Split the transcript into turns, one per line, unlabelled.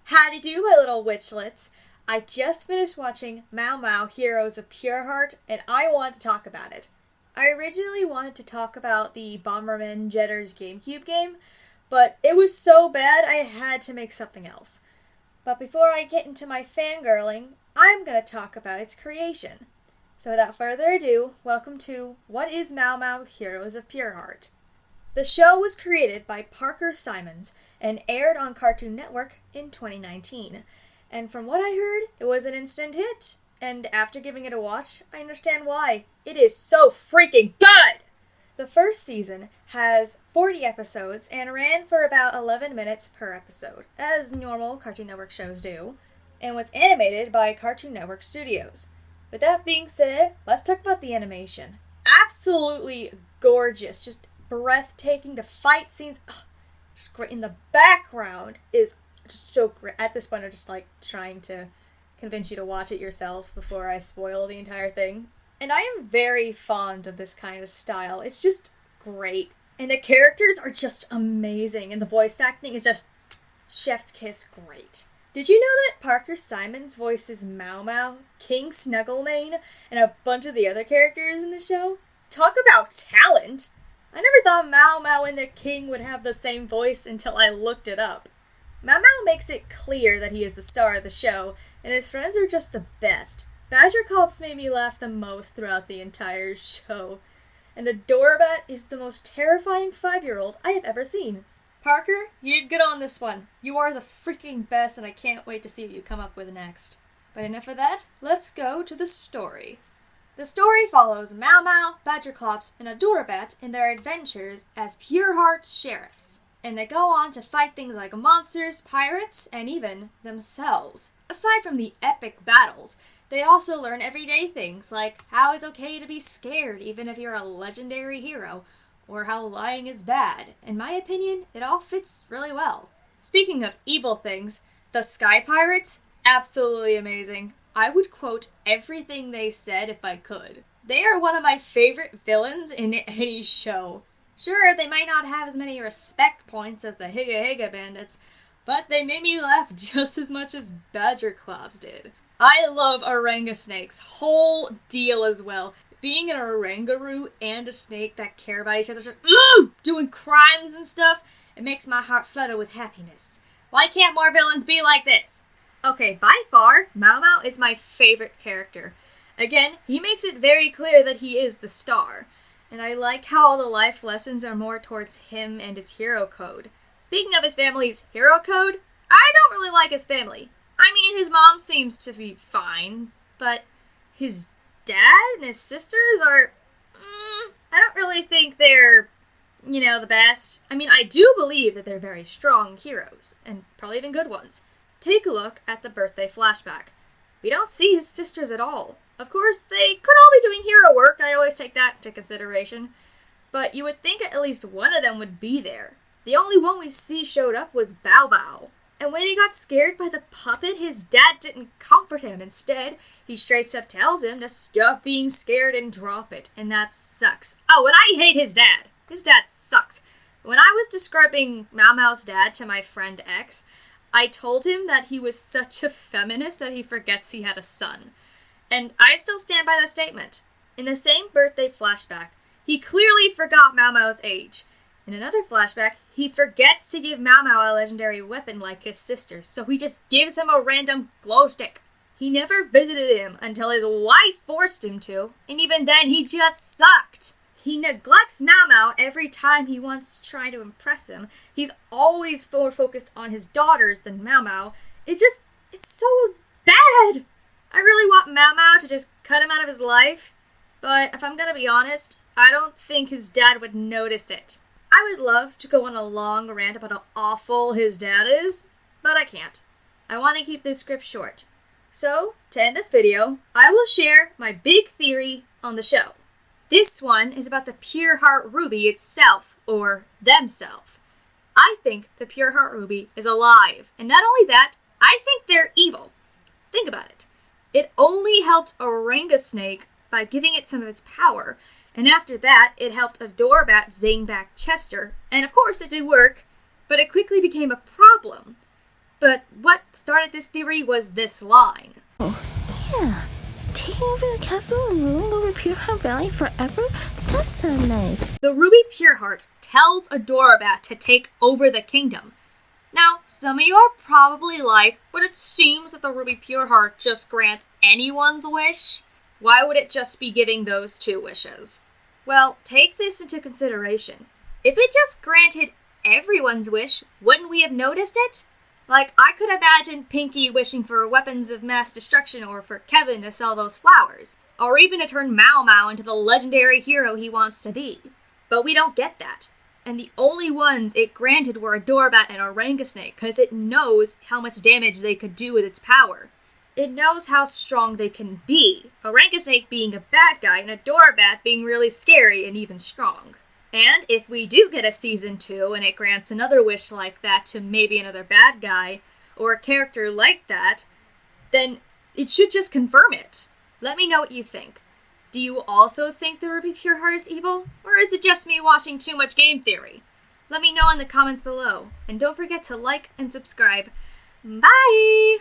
Howdy do, my little witchlets. I just finished watching Mao Mao Heroes of Pure Heart, and I want to talk about it. I originally wanted to talk about the Bomberman Jetter's GameCube game, but it was so bad I had to make something else. But before I get into my fangirling, I'm going to talk about its creation. So without further ado, welcome to What is Mao Mao Heroes of Pure Heart? The show was created by Parker Simons and aired on Cartoon Network in 2019. And from what I heard, it was an instant hit. And after giving it a watch, I understand why. It is so freaking good! The first season has 40 episodes and ran for about 11 minutes per episode, as normal Cartoon Network shows do, and was animated by Cartoon Network Studios. With that being said, let's talk about the animation. Absolutely gorgeous, just breathtaking. The fight scenes, just great. In the background is just so great. At this point, I'm just trying to convince you to watch it yourself before I spoil the entire thing. And I am very fond of this kind of style. It's just great. And the characters are just amazing. And the voice acting is just chef's kiss great. Did you know that Parker Simons voices Mao Mao, King Snugglemane, and a bunch of the other characters in the show? Talk about talent! I never thought Mao Mao and the King would have the same voice until I looked it up. Mao Mao makes it clear that he is the star of the show, and his friends are just the best. Badger Cops made me laugh the most throughout the entire show. And Adorabat is the most terrifying 5-year-old I have ever seen. Parker, you did good on this one. You are the freaking best, and I can't wait to see what you come up with next. But enough of that, let's go to the story. The story follows Mao Mao, Badger Clops, and Adorabat in their adventures as Pure Heart sheriffs. And they go on to fight things like monsters, pirates, and even themselves. Aside from the epic battles, they also learn everyday things like how it's okay to be scared even if you're a legendary hero, or how lying is bad. In my opinion, it all fits really well. Speaking of evil things, the Sky Pirates, absolutely amazing. I would quote everything they said if I could. They are one of my favorite villains in any show. Sure, they might not have as many respect points as the Higa Higa Bandits, but they made me laugh just as much as Badger Clops did. I love Oranga-Snake's whole deal as well. Being an Orangaroo and a snake that care about each other, just doing crimes and stuff, it makes my heart flutter with happiness. Why can't more villains be like this? Okay, by far, Mao Mao is my favorite character. Again, he makes it very clear that he is the star. And I like how all the life lessons are more towards him and his hero code. Speaking of his family's hero code, I don't really like his family. I mean, his mom seems to be fine, but his dad and his sisters are... I don't really think they're, the best. I mean, I do believe that they're very strong heroes, and probably even good ones. Take a look at the birthday flashback. We don't see his sisters at all. Of course, they could all be doing hero work, I always take that into consideration. But you would think at least one of them would be there. The only one we see showed up was Bao Bao. And when he got scared by the puppet, his dad didn't comfort him. Instead, he straight up tells him to stop being scared and drop it. And that sucks. Oh, and I hate his dad. His dad sucks. When I was describing Mao Mao's dad to my friend X, I told him that he was such a feminist that he forgets he had a son. And I still stand by that statement. In the same birthday flashback, he clearly forgot Mao Mao's age. In another flashback, he forgets to give Mao Mao a legendary weapon like his sister, so he just gives him a random glow stick. He never visited him until his wife forced him to, and even then he just sucked. He neglects Mao Mao every time he wants to try to impress him. He's always more focused on his daughters than Mao Mao. It's so bad. I really want Mao Mao to just cut him out of his life, but if I'm gonna be honest, I don't think his dad would notice it. I would love to go on a long rant about how awful his dad is, but I can't. I want to keep this script short. So, to end this video, I will share my big theory on the show. This one is about the Pure Heart Ruby itself, or themselves. I think the Pure Heart Ruby is alive, and not only that, I think they're evil. Think about it. It only helped Oranga-Snake by giving it some of its power, and after that, it helped Adorabat zing back Chester, and of course it did work, but it quickly became a problem. But what started this theory was this line.
Yeah, taking over the castle and ruling over Pureheart Valley forever? That sounds nice.
The Ruby Pureheart tells Adorabat to take over the kingdom. Now, some of you are probably like, but it seems that the Ruby Pureheart just grants anyone's wish. Why would it just be giving those 2 wishes? Well, take this into consideration. If it just granted everyone's wish, wouldn't we have noticed it? Like, I could imagine Pinkie wishing for weapons of mass destruction, or for Kevin to sell those flowers, or even to turn Mao Mao into the legendary hero he wants to be. But we don't get that. And the only ones it granted were Adorabat and Orangasnake, because it knows how much damage they could do with its power. It knows how strong they can be, Orangasnake being a bad guy and Adorabat being really scary and even strong. And if we do get a Season 2 and it grants another wish like that to maybe another bad guy, or a character like that, then it should just confirm it. Let me know what you think. Do you also think the Ruby Pureheart is evil? Or is it just me watching too much game theory? Let me know in the comments below. And don't forget to like and subscribe. Bye!